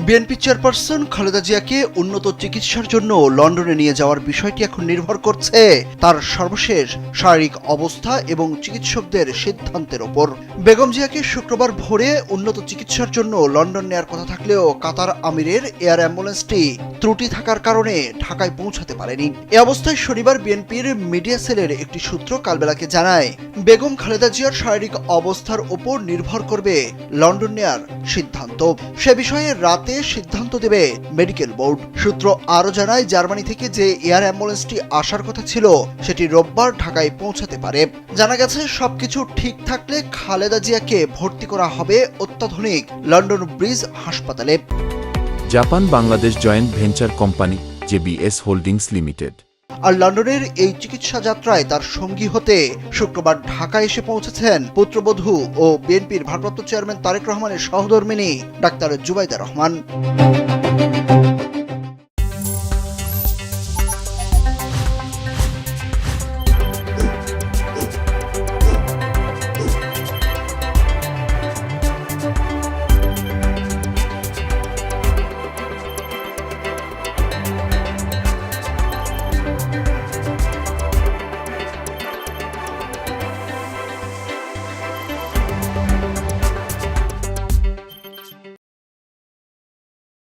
BNP chairperson Khaleda জিয়াকে উন্নত চিকিৎসার জন্য লন্ডনে নিয়ে যাওয়ার বিষয়টি এখন নির্ভর করছে তার সর্বশেষ শারীরিক অবস্থা এবং চিকিৎসকদের সিদ্ধান্তের ওপর। বেগম জিয়াকে শুক্রবার ভোরে উন্নত চিকিৎসার জন্য লন্ডন নেয়ার কথা থাকলেও কাতার আমিরের এয়ার অ্যাম্বুলেন্সটি ত্রুটি থাকার কারণে ঢাকায় পৌঁছাতে পারেনি। এ অবস্থায় শনিবার বিএনপির মিডিয়া সেলের একটি সূত্র কালবেলাকে জানায়, বেগম খালেদা জিয়ার শারীরিক অবস্থার ওপর নির্ভর করবে লন্ডন নেয়ার সিদ্ধান্ত। সে বিষয়ে রাতে সিদ্ধান্ত দেবে মেডিকেল বোর্ড। সূত্র আরও জানায়, জার্মানি থেকে যে এয়ার অ্যাম্বুলেন্সটি আসার কথা ছিল সেটি রোববার ঢাকায় পৌঁছাতে পারে। জানা গেছে, সবকিছু ঠিক থাকলে খালেদা জিয়াকে ভর্তি করা হবে অত্যাধুনিক লন্ডন ব্রিজ হাসপাতালে। Japan Bangladesh joint venture company JBS holdings limited. আর লন্ডনের এই চিকিৎসা যাত্রায় তার সঙ্গী হতে শুক্রবার ঢাকায় এসে পৌঁছেছেন পুত্রবধূ ও বিএনপির ভারপ্রাপ্ত চেয়ারম্যান তারেক রহমানের সহধর্মিণী ডাক্তার জুবাইদা রহমান।